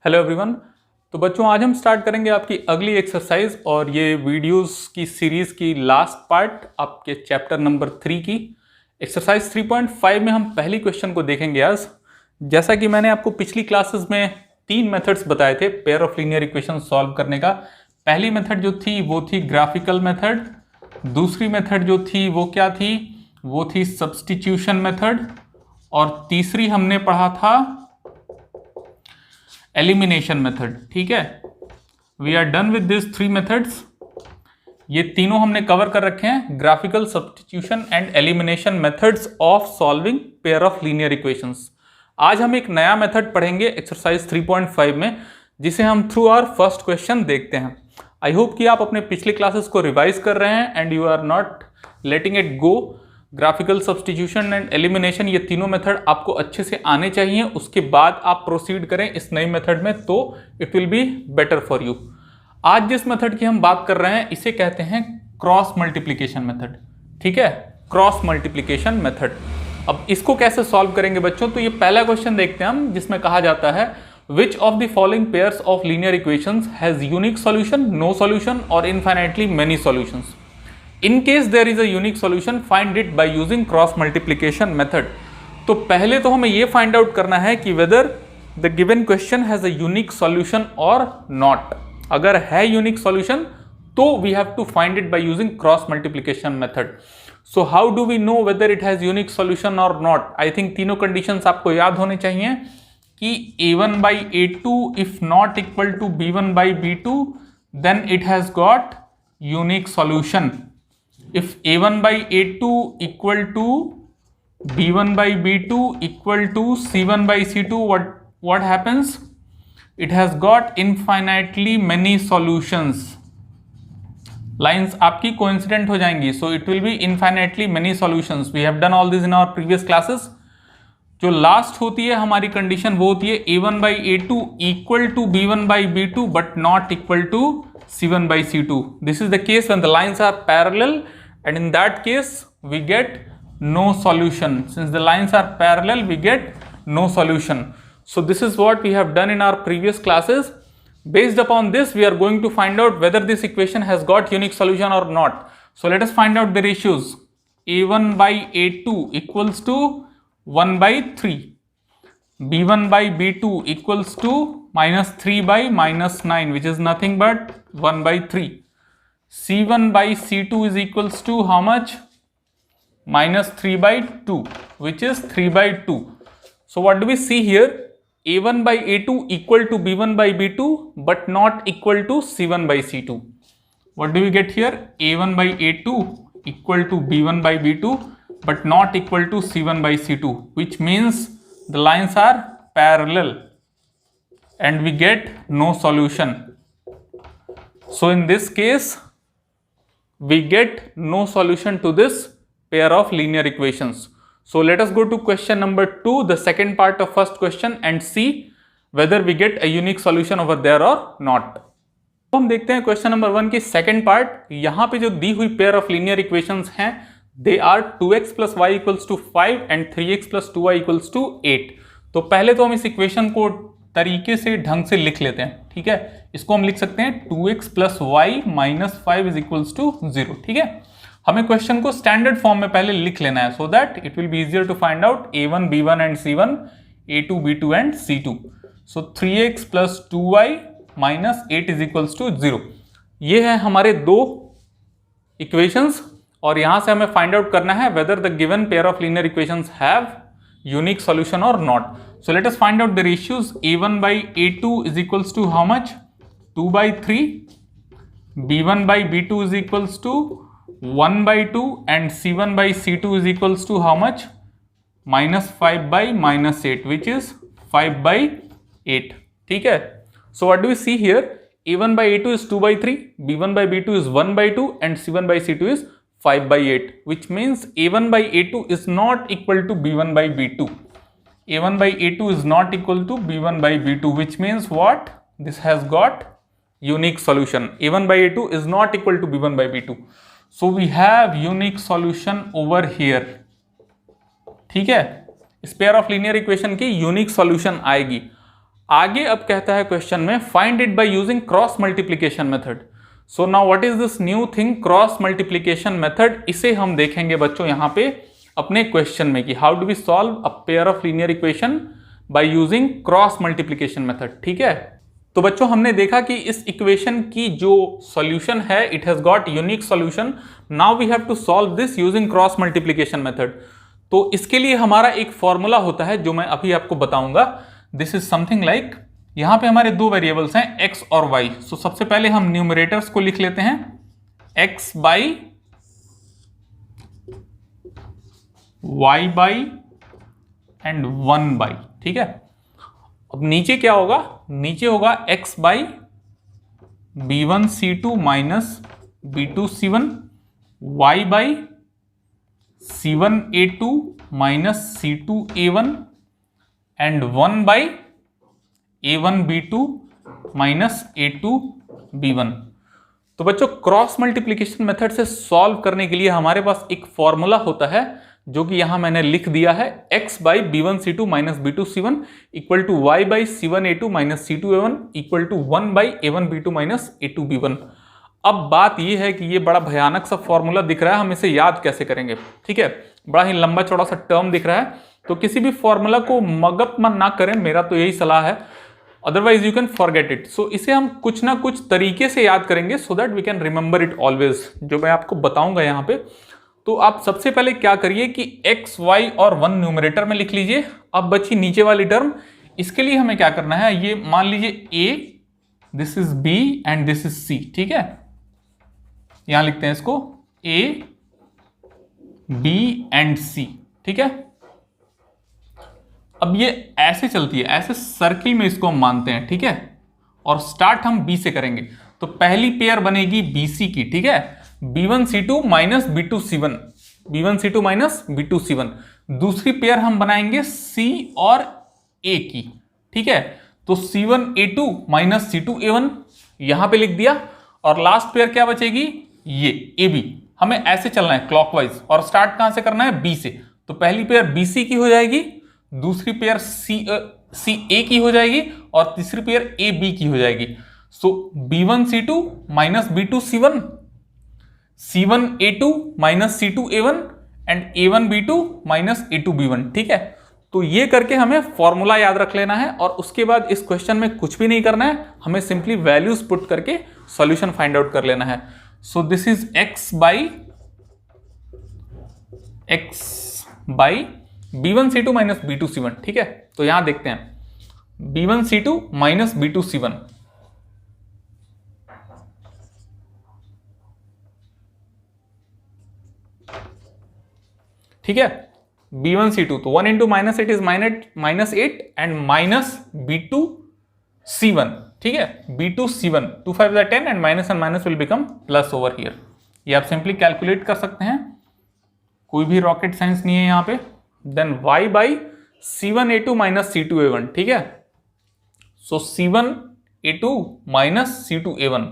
Hello everyone. तो बच्चों आज हम स्टार्ट करेंगे आपकी अगली एक्सरसाइज और ये वीडियोस की सीरीज की लास्ट पार्ट आपके चैप्टर नंबर 3 की एक्सरसाइज 3.5 में हम पहली क्वेश्चन को देखेंगे आज। जैसा कि मैंने आपको पिछली क्लासेस में 3 मेथड्स बताए थे pair of linear equation solve करने का। पहली मेथड जो थी वो थी ग्राफिकल मेथड, दूसरी मेथड जो थी वो क्या थी, वो थी सब्स्टिट्यूशन मेथड, और तीसरी हमने पढ़ा था एलिमिनेशन मेथड। ठीक है, we are done with this 3 methods. ये तीनों हमने कवर कर रखे हैं, graphical, substitution and elimination methods of solving pair of linear equations. आज हम एक नया मेथड पढ़ेंगे एक्सरसाइज 3.5 में, जिसे हम थ्रू आवर फर्स्ट क्वेश्चन देखते हैं। आई होप कि आप अपने पिछले क्लासेस को रिवाइज कर रहे हैं and you are not letting it go. Graphical, substitution and elimination, ये तीनों मेथड आपको अच्छे से आने चाहिए, उसके बाद आप प्रोसीड करें इस नई मेथड में, तो it will be better for you. आज जिस मेथड की हम बात कर रहे हैं इसे कहते हैं क्रॉस मल्टीप्लिकेशन मेथड। ठीक है, क्रॉस मल्टीप्लिकेशन मेथड। अब इसको कैसे सॉल्व करेंगे बच्चों, तो ये पहला क्वेश्चन देखते हैं हम, जिसमें कहा जाता है which of the following pairs of linear equations has unique solution, no solution और infinitely many solutions. In case there is a unique solution, find it by using cross multiplication method। तो पहले तो हमें ये फाइंड आउट करना है कि whether the given question has a unique solution or not। अगर है unique solution तो we have to find it by using cross multiplication method। So how do we know whether it has unique solution or not? I think तीनों conditions आपको याद होने चाहिए कि a1 by a2 if not equal to b1 by b2 then it has got unique solution। If a1 by a2 equal to b1 by b2 equal to c1 by c2, what happens? It has got infinitely many solutions। Lines आपकी coincident हो जाएंगी, so it will be infinitely many solutions। We have done all this in our previous classes। जो last होती है हमारी condition वो होती है a1 by a2 equal to b1 by b2 but not equal to c1 by c2। This is the case when the lines are parallel, and in that case we get no solution। Since the lines are parallel we get no solution। So this is what we have done in our previous classes। Based upon this we are going to find out whether this equation has got unique solution or not। So let us find out the ratios। a1 by a2 equals to 1 by 3, b1 by b2 equals to minus 3 by minus 9 which is nothing but 1 by 3, c1 by c2 is equals to how much? Minus 3 by 2 which is 3 by 2। So what do we see here? a1 by a2 equal to b1 by b2 but not equal to c1 by c2। What do we get here? a1 by a2 equal to b1 by b2 but not equal to c1 by c2, which means the lines are parallel and we get no solution। So in this case we get no solution to this pair of linear equations। So let us go to question number 2, the second part of first question, and see whether we get a unique solution over there or not। तो हम देखते हैं question number 1 की second part. यहां पे जो दी हुई pair of linear equations हैं they are 2x plus y equals to 5 and 3x plus 2y equals to 8। तो पहले तो हम इस इक्वेशन को तरीके से ढंग से लिख लेते हैं। ठीक है, इसको हम लिख सकते हैं 2x plus y minus 5 is equals to 0। ठीक है, हमें क्वेश्चन को स्टैंडर्ड फॉर्म में पहले लिख लेना है, so that it will be easier to find out a1 b1 and c1, a2 b2 and c2। so 3x plus 2y minus 8 is equals to 0। ये है हमारे दो इक्वेशंस और यहां से हमें फाइंड आउट करना है whether the given pair of linear equations have unique solution or not। So let us find out the ratios। a1 by a2 is equals to how much? 2 by 3, b1 by b2 is equals to 1 by 2 and c1 by c2 is equals to how much? Minus 5 by minus 8 which is 5 by 8। ठीक है, so what do we see here? a1 by a2 is 2 by 3, b1 by b2 is 1 by 2 and c1 by c2 is 5 by 8, which means a1 by a2 is not equal to b1 by b2। a1 by a2 is not equal to b1 by b2, which means what? This has got unique solution। a1 by a2 is not equal to b1 by b2, so we have unique solution over here। ठीक है, इस pair of linear equation की unique solution आएगी। आगे अब कहता है question में find it by using cross multiplication method. So now what is this new thing cross multiplication method, इसे हम देखेंगे बच्चों यहाँ पे अपने क्वेश्चन में कि how do we solve a pair of linear equation by using cross multiplication method. ठीक है, तो बच्चों हमने देखा कि इस इक्वेशन की जो सॉल्यूशन है it has got unique solution. Now we have to solve this using cross multiplication method. तो इसके लिए हमारा एक फॉर्मूला होता है जो मैं अभी आपको बताऊंगा। दिस इज समथिंग लाइक, यहां पे हमारे दो वेरिएबल्स हैं x और y। सो सबसे पहले हम न्यूमरेटर्स को लिख लेते हैं x by y by and 1 by. ठीक है, अब नीचे क्या होगा, नीचे होगा x by b1c2 minus b2c1, y by c1a2 minus c2a1 and 1 by a1b2 minus a2b1। तो बच्चों क्रॉस मल्टीप्लीकेशन मेथड से सॉल्व करने के लिए हमारे पास एक फॉर्मूला होता है जो कि यहां मैंने लिख दिया है, x by b1c2 minus b2c1 equal to y by c1a2 minus c2a1 equal to 1 by a1b2 minus a2b1। अब बात यह है कि ये बड़ा भयानक सा फॉर्मूला दिख रहा है, हम इसे याद कैसे करेंगे। ठीक है, बड़ा ही लंबा चौड़ा सा टर्म दिख रहा है, तो किसी भी फॉर्मूला को मगअप मन ना करें, मेरा तो यही सलाह है, otherwise you can forget it. So इसे हम कुछ ना कुछ तरीके से याद करेंगे so that we can remember it always, जो मैं आपको बताऊंगा यहाँ पे। तो आप सबसे पहले क्या करिए कि x, y और 1 न्यूमरेटर में लिख लीजिए। अब बची नीचे वाली टर्म, इसके लिए हमें क्या करना है, ये मान लीजिए a, this is b and this is c। ठीक है, यहां लिखते हैं इसको a, b एंड c। ठीक है, अब ये ऐसे चलती है, ऐसे सर्किल में इसको हम मानते हैं। ठीक है, और स्टार्ट हम b से करेंगे, तो पहली पेयर बनेगी bc की। ठीक है, b1c2 minus b2c1, b1c2 minus b2c1। दूसरी पेयर हम बनाएंगे c और a की। ठीक है, तो c1a2 माइनस c2a1 यहां पे लिख दिया, और लास्ट पेयर क्या बचेगी, ये ab। हमें ऐसे चलना है क्लॉकवाइज, और स्टार्ट कहां से करना है, b से। तो पहली पेयर bc की हो जाएगी, दूसरी पेयर ca की हो जाएगी, और तीसरी पेयर ab की हो जाएगी। सो b1c2 minus b2c1, c1a2 minus c2a1 and a1b2 minus a2b1। ठीक है, तो ये करके हमें फॉर्मूला याद रख लेना है, और उसके बाद इस क्वेश्चन में कुछ भी नहीं करना है, हमें सिंपली वैल्यूज पुट करके सॉल्यूशन फाइंड आउट कर लेना है। सो this is x by b1c2 minus b2c1। ठीक है, तो यहां देखते हैं b1c2 माइनस b2c1। ठीक है, b1c2, तो 1 into minus 8 is minus 8 and minus b2c1। ठीक है, b2c1, 2 5 10 and minus will become plus over here. ये आप सिंपली कैलकुलेट कर सकते हैं, कोई भी रॉकेट साइंस नहीं है यहां पे। Then y by c1a2 minus c2a1। ठीक है, so c1a2 minus c2a1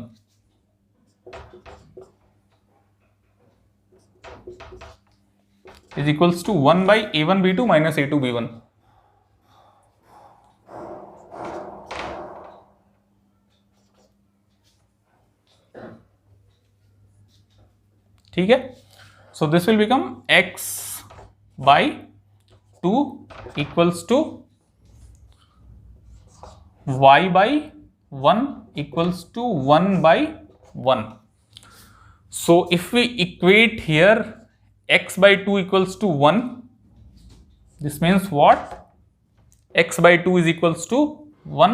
is equals to 1 by a1b2 minus a2b1। ठीक है, so this will become x by 2 equals to y by 1 equals to 1 by 1। so if we equate here x by 2 equals to 1, this means what, x by 2 is equals to 1,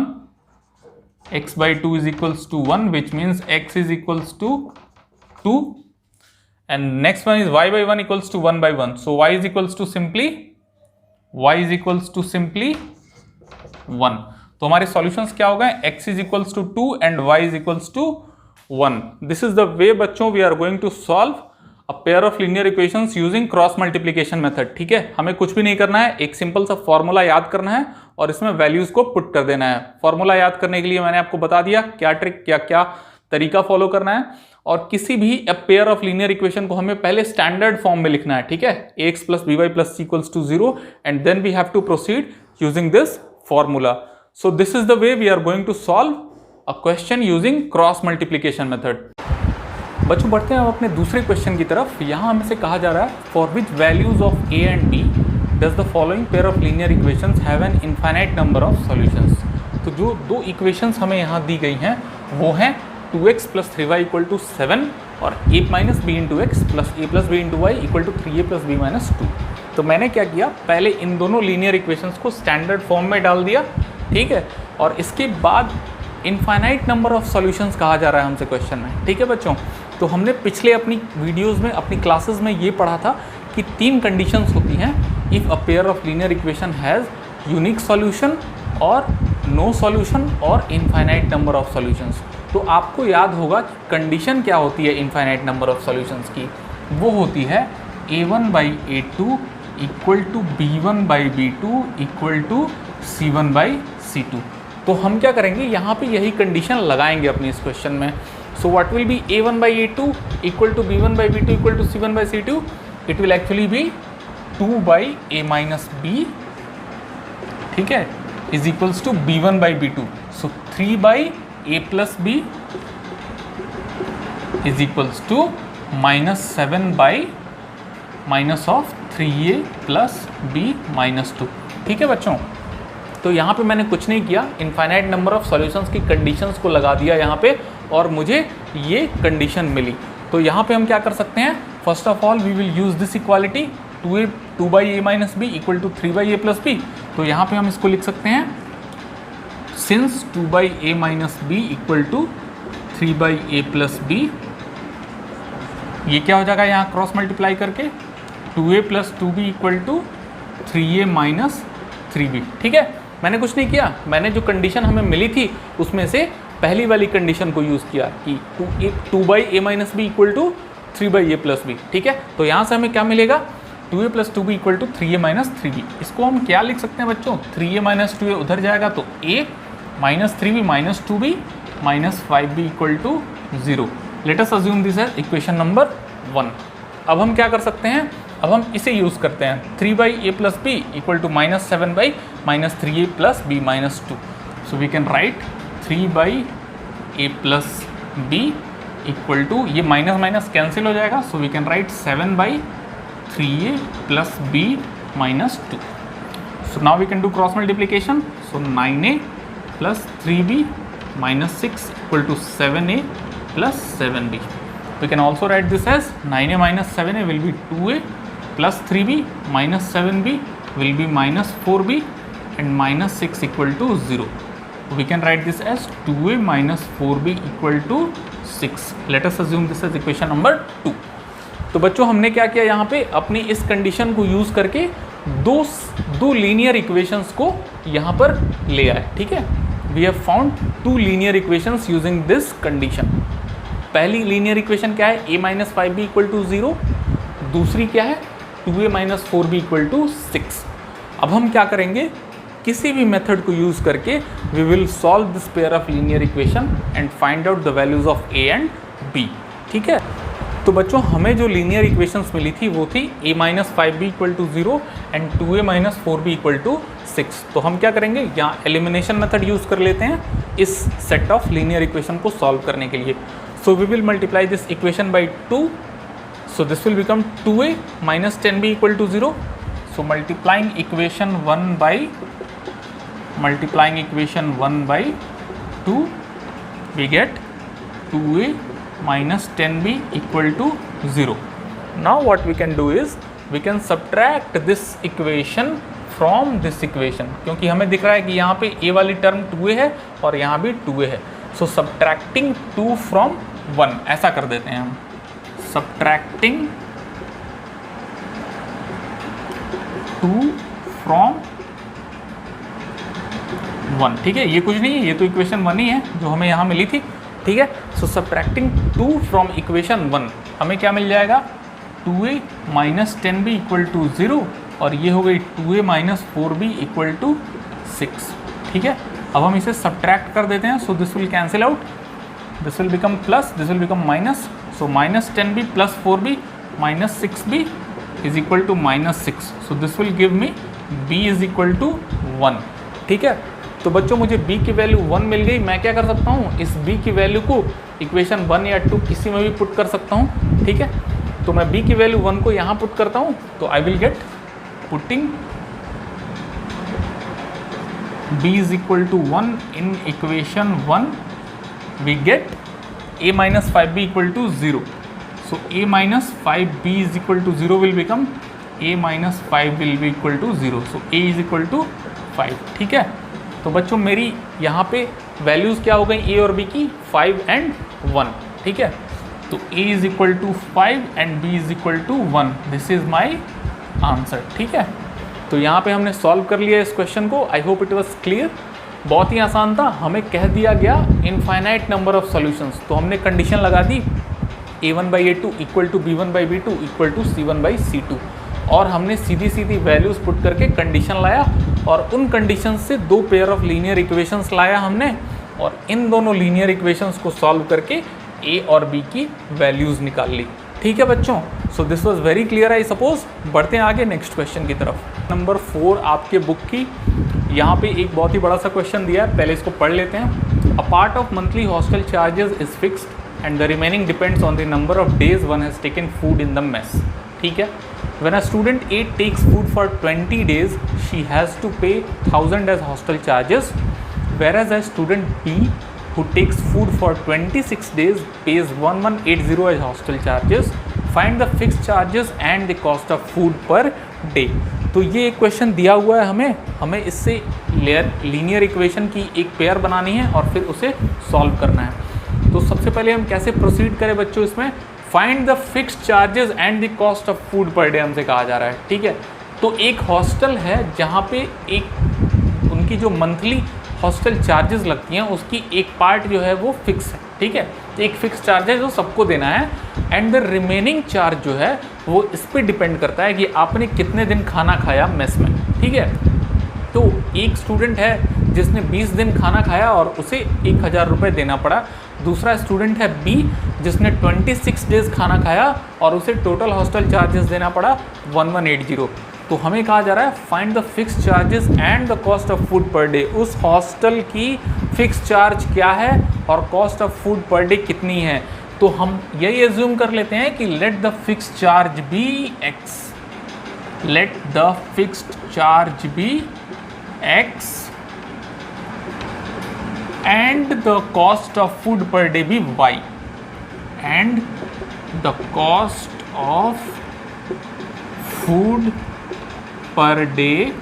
x by 2 is equals to 1, which means x is equals to 2, and next one is y by 1 equals to 1 by 1, so y is equals to simply 1। तो हमारे solutions क्या हो गए, x is equals to 2 and y is equals to 1। this is the way बच्चों we are going to solve a pair of linear equations using cross multiplication method। ठीक है, हमें कुछ भी नहीं करना है, एक सिंपल सा फॉर्मूला याद करना है और इसमें वैल्यूज को पुट कर देना है। फॉर्मूला याद करने के लिए मैंने आपको बता दिया क्या ट्रिक, क्या क्या तरीका फॉलो करना है, और किसी भी पेयर ऑफ लीनियर इक्वेशन को हमें पहले स्टैंडर्ड फॉर्म में लिखना है। ठीक है, ax plus by plus c equals to 0 and then we have to proceed using this formula. So this is the way we are going to solve a question using cross multiplication method. बच्चों बढ़ते हैं अब अपने दूसरे question की तरफ। यहाँ हमें से कहा जा रहा है for which values of A and B does the following pair of linear equations have an infinite number of solutions. तो जो दो इक्वेशंस हमें यहाँ दी गई हैं वो हैं 2x + 3y = 7 और a - b × x + a + b × y = 3a + b - 2। तो मैंने क्या किया, पहले इन दोनों लीनियर इक्वेशंस को स्टैंडर्ड फॉर्म में डाल दिया, ठीक है, और इसके बाद इनफाइनाइट नंबर ऑफ सॉल्यूशंस कहा जा रहा है हमसे क्वेश्चन में, ठीक है बच्चों। तो हमने पिछले अपनी वीडियोस में, अपनी क्लासेस में ये पढ़ा था कि 3 कंडीशंस होती हैं if a pair of linear equation has unique solution और नो सॉल्यूशन और इनफाइनाइट नंबर ऑफ सॉल्यूशंस। तो आपको याद होगा कि कंडीशन क्या होती है इनफाइनाइट नंबर ऑफ सॉल्यूशंस की, वो होती है a1/a2 = b1/b2 = c1/c2। तो हम क्या करेंगे, यहाँ पे यही कंडीशन लगाएंगे अपनी इस क्वेश्चन में। So what will be a1/a2 = b1/b2 = c1/c2? It will actually be 2/a - b, ठीक है, is equals to b1/b2। So 3/a + b is equals to -7/- 3a + b - 2, ठीक है बच्चों। तो यहाँ पे मैंने कुछ नहीं किया, इनफाइनाइट नंबर ऑफ सॉल्यूशंस की कंडीशंस को लगा दिया यहाँ पे और मुझे ये कंडीशन मिली। तो यहाँ पे हम क्या कर सकते हैं, first of all we will use this equality 2/a - b = 3/a + b। तो यहाँ पे हम इसको लिख सकते हैं since 2/a - b = 3/a + b, ये क्या हो जाएगा यहाँ क्रॉस मल्टीप्लाई करके 2a + 2b = 3a - 3b, ठीक है। मैंने कुछ नहीं किया, मैंने जो कंडीशन हमें मिली थी उसमें से पहली वाली कंडीशन को यूज़ किया कि 2/a - b = 3/a + b, ठीक है। तो यहाँ से हमें क्या मिलेगा, 2a + 2b = 3a - 3b। इसको हम क्या लिख सकते हैं बच्चों, 3a - 2a उधर जाएगा तो a - 3b - 2b - 5b = 0। Let us assume this as equation number 1। अब हम क्या कर सकते हैं, अब हम इसे यूज़ करते हैं 3/a + b = -7/- 3a + b - 2। So we can write 3/a + b = ये माइनस माइनस कैंसिल हो जाएगा, so we can write 7/3a + b - 2। So now we can do cross multiplication. So 9a + 3b - 6 = 7a + 7b। We can also write this as 9a - 7a will be 2a + 3b - 7b will be -4b and -6 = 0. We can write this as 2a - 4b = 6. Let us assume this as equation number 2. तो बच्चों हमने क्या किया, यहाँ पे अपनी इस condition को यूज़ करके दो लीनियर इक्वेशंस को यहाँ पर ले आए, ठीक है। We have found 2 linear equations using this condition. पहली लीनियर इक्वेशन क्या है, a - 5b = 0, दूसरी क्या है 2a - 4b = 6। अब हम क्या करेंगे, किसी भी मेथड को यूज़ करके we will solve this pair of linear equation and find out the values of a and b, ठीक है। तो बच्चों हमें जो लीनियर इक्वेशंस मिली थी वो थी a - 5b = 0 and 2a - 4b = 6। तो हम क्या करेंगे, यहाँ एलिमिनेशन मेथड यूज़ कर लेते हैं इस सेट ऑफ लीनियर इक्वेशन को सॉल्व करने के लिए। So we will multiply this equation by 2, so this will become 2a - 10b = 0। So multiplying equation 1 by 2 we get 2a - 10b = 0। Now what we can do is we can subtract this equation from this equation, क्योंकि हमें दिख रहा है कि यहाँ पे a वाली term 2a है और यहाँ भी 2a है। सो subtracting 2 from 1, ऐसा कर देते हैं हम, subtracting 2 from 1, ठीक है। ये कुछ नहीं है, ये तो इक्वेशन 1 ही है जो हमें यहाँ मिली थी, ठीक है। सो सब्ट्रैक्टिंग 2 फ्रॉम इक्वेशन 1 हमें क्या मिल जाएगा, 2a - 10b = 0 और ये हो गई 2a - 4b = 6, ठीक है। अब हम इसे सब्ट्रैक्ट कर देते हैं, सो this will cancel out, this will become plus, this will become minus, so -10b + 4b - 6b is equal to -6, so this will give me b is equal to 1, ठीक है। तो बच्चों मुझे b की वैल्यू 1 मिल गई, मैं क्या कर सकता हूँ, इस b की वैल्यू को इक्वेशन 1 या 2 किसी में भी पुट कर सकता हूँ, ठीक है। तो मैं b की वैल्यू 1 को यहाँ पुट करता हूँ, तो I will get putting b is equal to 1 in equation 1 we get a minus 5b equal to 0. So a minus 5b is equal to 0 will become a minus 5 will be equal to 0. So a is equal to 5. ठीक है, तो बच्चों मेरी यहाँ पे values क्या हो गई a और b की, 5 and 1, ठीक है। तो a is equal to 5 and b is equal to 1. This is my answer, ठीक है। तो यहाँ पे हमने सॉल्व कर लिया इस क्वेश्चन को। I hope it was clear. बहुत ही आसान था, हमें कह दिया गया इनफाइनाइट नंबर ऑफ सॉल्यूशंस, तो हमने कंडीशन लगा दी a1/a2 equal to b1/b2 equal to c1/c2, और हमने सीधी सीधी वैल्यूज़ पुट करके कंडीशन लाया, और उन कंडीशन से दो पेयर ऑफ लीनियर इक्वेशंस लाया हमने, और इन दोनों लीनियर इक्वेशंस को सॉल्व करके a और b की वैल्यूज़ निकाल ली। ठीक है बच्चों, so this was very clear I suppose. बढ़ते हैं आगे नेक्स्ट क्वेश्चन की तरफ। नंबर 4 आपके बुक की, यहाँ पे एक बहुत ही बड़ा सा क्वेश्चन दिया है, पहले इसको पढ़ लेते हैं। A part of monthly hostel charges is fixed and the remaining depends on the number of days one has taken food in the mess. ठीक है, when a student A takes food for 20 days she has to pay 1000 as hostel charges, whereas a student B who takes food for 26 days pays 1180 as hostel charges. Find the fixed charges and the cost of food per day. तो ये एक question दिया हुआ है हमें इससे linear equation की एक पेयर बनानी है और फिर उसे सॉल्व करना है। तो सबसे पहले हम कैसे प्रोसीड करें बच्चों, इसमें find the fixed charges and the cost of food per day हमसे कहा जा रहा है। ठीक है, तो एक हॉस्टल है जहाँ पे एक उनकी जो मंथली हॉस्टल चार्जेस लगती हैं उसकी एक पार्ट जो है वो फिक्स है। ठीक है, एक फिक्स चार्ज है जो सबको देना है, एंड द रिमेनिंग चार्ज जो है वो इस पर डिपेंड करता है कि आपने कितने दिन खाना खाया मेस में। ठीक है, तो एक स्टूडेंट है जिसने 20 दिन खाना खाया और उसे 1000 रुपये देना पड़ा। दूसरा स्टूडेंट है बी जिसने 26 डेज़ खाना खाया और उसे टोटल हॉस्टल चार्जेस देना पड़ा 1180। तो हमें कहा जा रहा है find the fix charges and the cost of food per day. उस हॉस्टल की फिक्स चार्ज क्या है और cost of food per day कितनी है। तो हम यही एज्यूम कर लेते हैं कि let the fix charge be X, let the fixed charge be X and the cost of food per day be Y, and the cost of food per day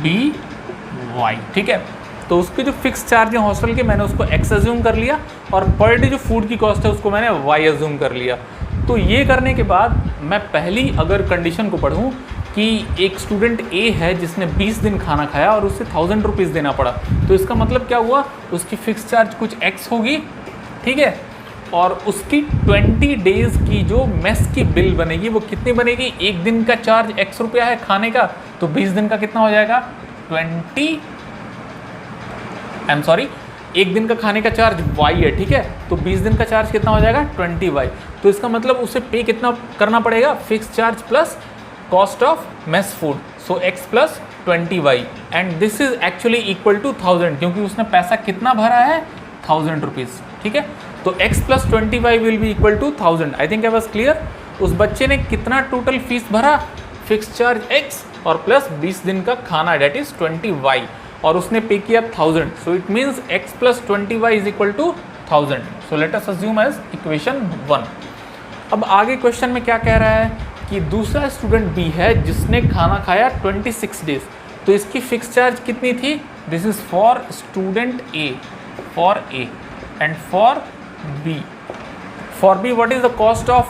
be Y. ठीक है, तो उसके जो fix charge है hostel के मैंने उसको x assume कर लिया और पर डे जो फूड की कॉस्ट है उसको मैंने वाई एज्यूम कर लिया। तो ये करने के बाद मैं पहली अगर कंडीशन को पढ़ूँ कि एक स्टूडेंट ए है जिसने 20 दिन खाना खाया और उससे 1000 रुपीज़ देना पड़ा, तो इसका मतलब क्या हुआ, उसकी फ़िक्स चार्ज कुछ एक्स होगी। ठीक है, और उसकी 20 डेज़ की जो मेस की बिल बनेगी वो कितनी बनेगी, एक दिन का चार्ज x रुपया है खाने का, तो 20 दिन का कितना हो जाएगा 20, एक दिन का खाने का चार्ज y है। ठीक है, तो 20 दिन का चार्ज कितना हो जाएगा 20y। तो इसका मतलब उसे पे कितना करना पड़ेगा, fix charge plus cost of mess food, so x plus 20y, and this is actually equal to 1000 क्योंकि उसने पैसा कितना भरा है 1000 रुपीज़। ठीक है, तो x plus 20y will be equal to 1000। I think I was clear. उस बच्चे ने कितना टोटल फीस भरा, फिक्स चार्ज x और प्लस 20 दिन का खाना डेट इज 20y, और उसने पे किया 1000। So it means x plus 20y is equal to 1000। So let us assume as equation 1। अब आगे क्वेश्चन में क्या कह रहा है कि दूसरा स्टूडेंट b है जिसने खाना खाया 26 डेज, तो इसकी फिक्स चार्ज कितनी थी, this is for student a, for a and for B. For B, what is the cost of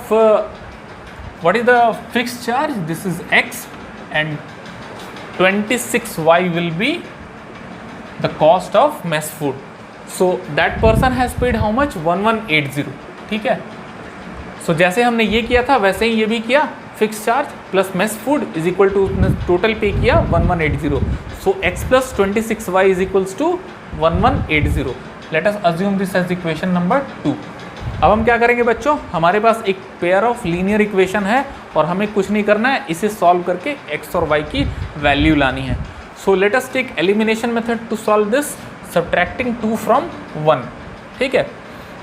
what is the fixed charge? This is X and 26Y will be the cost of mess food. So that person has paid how much, 1180. ठीक है, so जैसे हमने ये किया था वैसे ही ये भी किया, fix charge plus mess food is equal to total pay किया 1180। So x plus 26y is equals to 1180। Let us assume this as equation number 2। अब हम क्या करेंगे बच्चों, हमारे पास एक पेयर ऑफ लीनियर इक्वेशन है और हमें कुछ नहीं करना है, इसे सॉल्व करके x और y की वैल्यू लानी है। So let us take elimination method to solve this, subtracting 2 from 1, ठीक है।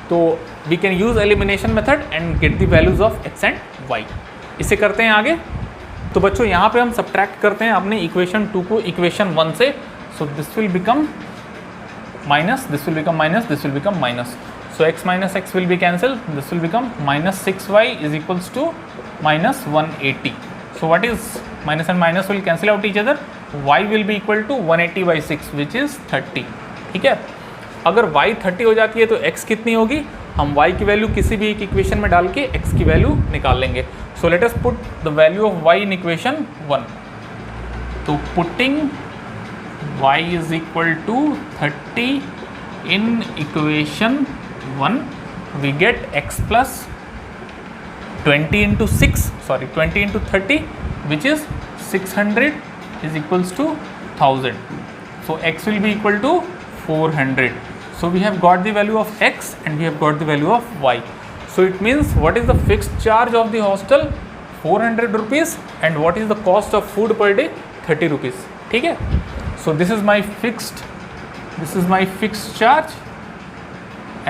तो we can use elimination method and get the values of x and y। इसे करते हैं आगे। तो बच्चों यहाँ पे हम सब्ट्रैक्ट करते हैं अपने इक्वेशन 2 को इक्वेशन 1 से। सो this will become minus, this will become minus, this will become minus. So x minus x will be cancelled. This will become minus 6y is equals to minus 180. So what is minus and minus will cancel out each other. Y will be equal to 180 by 6 which is 30. ठीक है। अगर y 30 हो जाती है तो x कितनी होगी, हम y की वैल्यू किसी भी एक इक्वेशन में डाल के x की वैल्यू निकाल लेंगे। So let us put the value of y in equation 1. तो putting y is equal to 30 in equation 1, we get x plus 20 into 6, sorry 20 into 30 which is 600 is equals to 1000. So x will be equal to 400. So we have got the value of x and we have got the value of y. So it means what is the fixed charge of the hostel, 400 rupees, and what is the cost of food per day, 30 rupees. ठीक है। So this is my fixed charge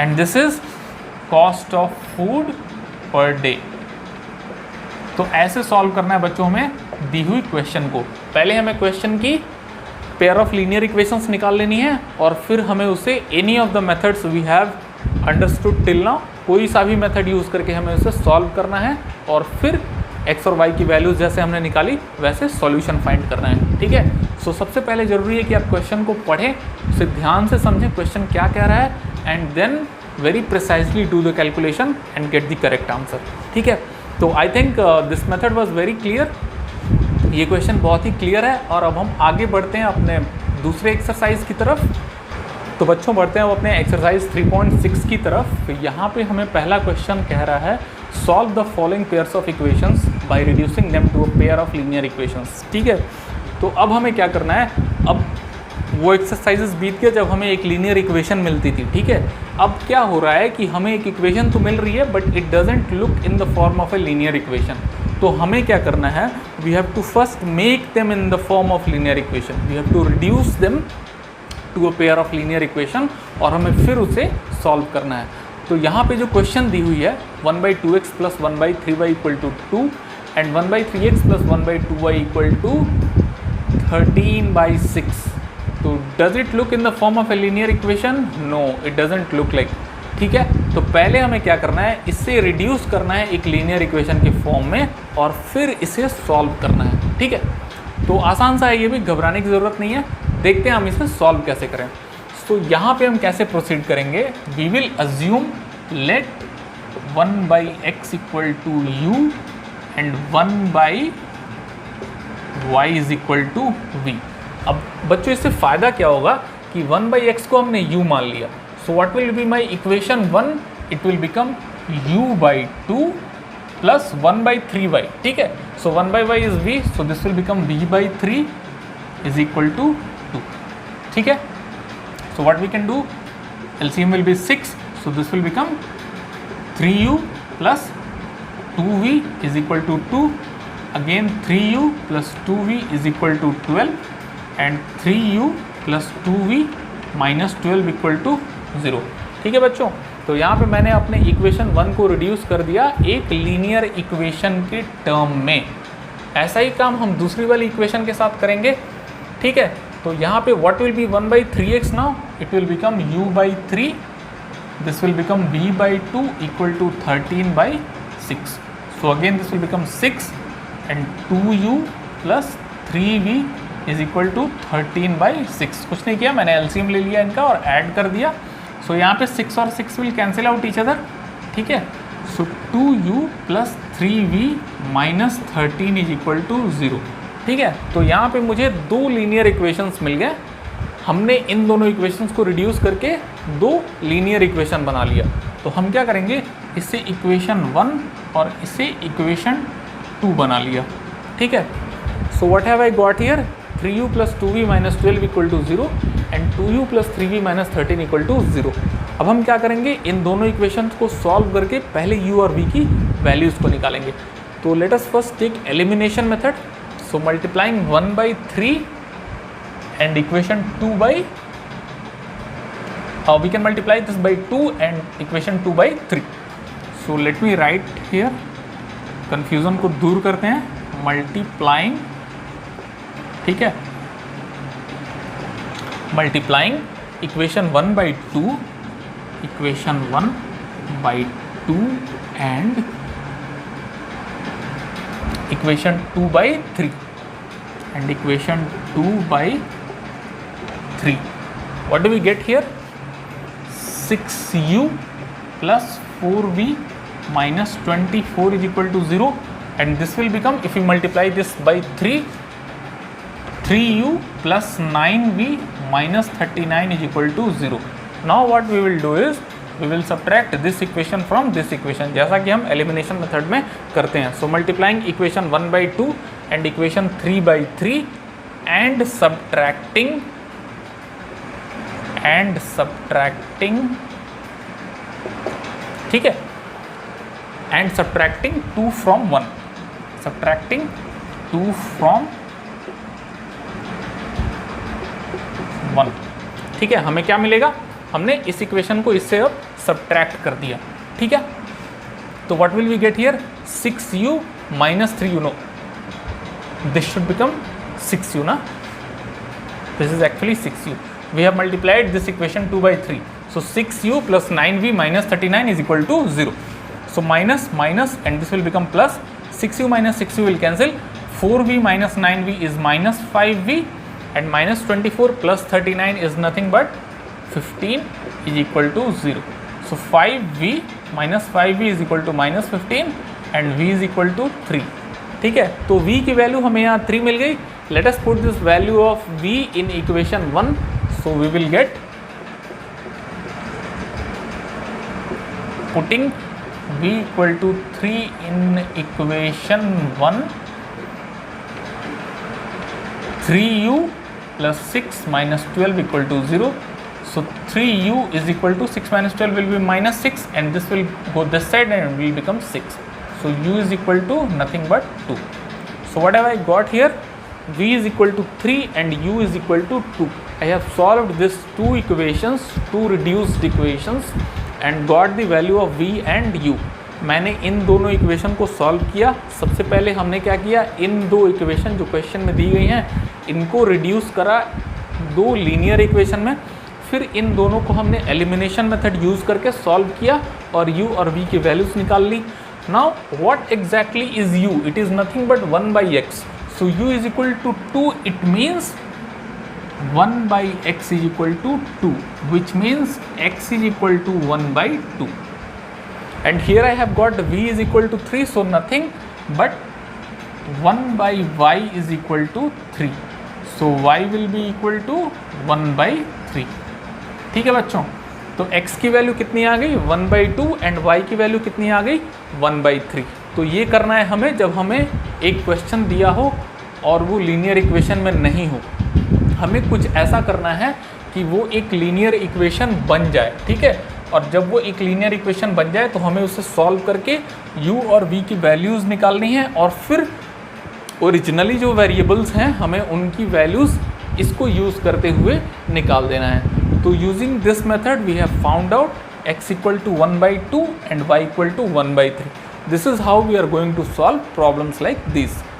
and this is cost of food per day. तो ऐसे solve करना है बच्चों हमें दी हुई question को। पहले हमें क्वेश्चन की पेयर ऑफ लीनियर इक्वेशंस निकाल लेनी है और फिर हमें उसे any of the methods we have understood till now, कोई सा भी मेथड यूज़ करके हमें उसे सॉल्व करना है और फिर x और y की वैल्यूज जैसे हमने निकाली वैसे सॉल्यूशन फाइंड करना है। ठीक है। सो सबसे पहले ज़रूरी है कि आप क्वेश्चन को पढ़ें, उसे ध्यान से समझें क्वेश्चन क्या कह रहा है and then very precisely do the calculation and get the correct answer. ठीक है। तो I think this method was very clear. ये क्वेश्चन बहुत ही क्लियर है और अब हम आगे बढ़ते हैं अपने दूसरे एक्सरसाइज की तरफ। तो बच्चों बढ़ते हैं अब अपने एक्सरसाइज 3.6 की तरफ। तो यहाँ पे हमें पहला क्वेश्चन कह रहा है solve the following pairs of equations by reducing them to a pair of linear equations. ठीक है। तो अब हमें क्या करना है, अब वो एक्सरसाइजेस बीत गया जब हमें एक लीनियर इक्वेशन मिलती थी। ठीक है। अब क्या हो रहा है कि हमें एक इक्वेशन तो मिल रही है but it doesn't look in the form of a linear equation. तो हमें क्या करना है, we have to first make them in the form of linear equation, we have to reduce them to a pair of linear equation और हमें फिर उसे solve करना है। तो यहाँ पे जो क्वेश्चन दी हुई है 1/2x plus 1/3y equal to 2 and 1/3x plus 1/2y equal to 13/6। तो does it look in the form of a linear equation? No, it doesn't look like. ठीक है। तो पहले हमें क्या करना है, इससे रिड्यूस करना है एक लीनियर इक्वेशन के फॉर्म में और फिर इसे सॉल्व करना है। ठीक है। तो आसान सा है, ये भी घबराने की ज़रूरत नहीं है। देखते हैं हम इसे सॉल्व कैसे करें। तो यहाँ पे हम कैसे प्रोसीड करेंगे, we will assume let 1/x equal to u and 1/y is equal to v। अब बच्चों इससे फ़ायदा क्या होगा कि 1/x को हमने u मान लिया। So what will be my equation 1, it will become u/2 plus 1/3y। ठीक है। So 1/y is v, so this will become v/3 is equal to 2। ठीक है। So what we can do, LCM will be 6, so this will become 3u plus 2v is equal to 2, again 3u plus 2v is equal to 12 and 3u plus 2v minus 12 equal to 0। ठीक है बच्चों। तो यहाँ पे मैंने अपने equation 1 को reduce कर दिया एक लीनियर इक्वेशन के टर्म में। ऐसा ही काम हम दूसरी वाली इक्वेशन के साथ करेंगे। ठीक है। तो यहाँ पे what will be 1/3x now, it will become u/3, this will become v/2 equal to 13/6। So again this will become 6 and 2u plus 3v is equal to 13/6। कुछ नहीं किया, मैंने LCM ले लिया इनका और ऐड कर दिया। So यहाँ पे 6 और 6 will cancel out each other। ठीक है। So 2u plus 3v minus 13 is equal to 0। ठीक है। तो यहाँ पे मुझे दो लीनियर इक्वेशंस मिल गए। हमने इन दोनों इक्वेशंस को रिड्यूस करके दो लीनियर इक्वेशन बना लिया। तो हम क्या करेंगे, इससे इक्वेशन 1 और इसे इक्वेशन 2 बना लिया। ठीक है। So what have I got here, 3u plus 2v minus 12 equal to 0 and 2u plus 3v minus 13 equal to 0। अब हम क्या करेंगे, इन दोनों इक्वेशंस को सॉल्व करके पहले u और v की वैल्यूज़ को निकालेंगे। तो let us first take elimination method. So multiplying 1/3 and equation 2 by we can multiply this by 2 and equation 2 by 3. So let me write here, confusion को दूर करते हैं, multiplying, ठीक है, multiplying equation 1 by 2, equation 1 by 2 and equation 2 by 3 and equation 2 by 3. What do we get here? 6u plus 4v minus 24 is equal to 0, and this will become, if we multiply this by 3, 3u plus 9v minus 39 is equal to 0. Now what we will do is we will subtract this equation from this equation, जैसा कि हम elimination method में करते हैं. So multiplying equation 1 by 2 and equation 3 by 3 and subtracting ठीक है, and subtracting 2 from 1, subtracting 2 from 1, ठीक है. हमें क्या मिलेगा? हमने इस इक्वेशन को इससे अब सब्ट्रैक्ट कर दिया, ठीक है. तो what will we get here? 6u minus 3u, no, this should become 6u ना, this is actually 6u. We have multiplied this equation 2 by 3. So 6u plus 9v minus 39 is equal to 0. So minus minus and this will become plus. 6u minus 6u will cancel. 4v minus 9v is minus 5v and minus 24 plus 39 is nothing but 15 is equal to 0. So 5v minus 5v is equal to minus 15 and v is equal to 3. ठीक है, तो v की value हमें यहाँ 3 मिल गई. Let us put this value of v in equation 1. So we will get, putting v equal to 3 in equation 1, 3u plus 6 minus 12 equal to 0. So 3u is equal to 6 minus 12 will be minus 6 and this will go this side and will become 6. So u is equal to nothing but 2. So what have I got here? v is equal to 3 and u is equal to 2. I have solved this two equations, two reduced equations and got the value of v and u. मैंने इन दोनों equation को solve किया. सबसे पहले हमने क्या किया, इन दो इक्वेशन जो क्वेश्चन में दी गई हैं इनको रिड्यूस करा दो लीनियर इक्वेशन में, फिर इन दोनों को हमने एलिमिनेशन मेथड यूज़ करके सॉल्व किया और u और v की वैल्यूज़ निकाल ली. Now what exactly is u? It is nothing but 1 by x. So u is equal to 2, it means 1 by x is equal to 2, which means x is equal to 1 by 2. And here I have got v is equal to 3, so nothing but 1 by y is equal to 3. So y will be equal to 1 by 3. ठीक है बच्चों, तो x की value कितनी आ गई? 1 by 2 and y की value कितनी आ गई? 1 by 3. तो ये करना है हमें जब हमें एक क्वेश्चन दिया हो और वो लीनियर इक्वेशन में नहीं हो. हमें कुछ ऐसा करना है कि वो एक लीनियर इक्वेशन बन जाए, ठीक है. और जब वो एक लीनियर इक्वेशन बन जाए तो हमें उसे सॉल्व करके u और v की वैल्यूज़ निकालनी है और फिर ओरिजिनली जो वेरिएबल्स हैं हमें उनकी वैल्यूज़ इसको यूज़ करते हुए निकाल देना है. तो using this method we have found out x equal to 1 by 2 and y equal to 1 by 3. This is how we are going to solve problems like this.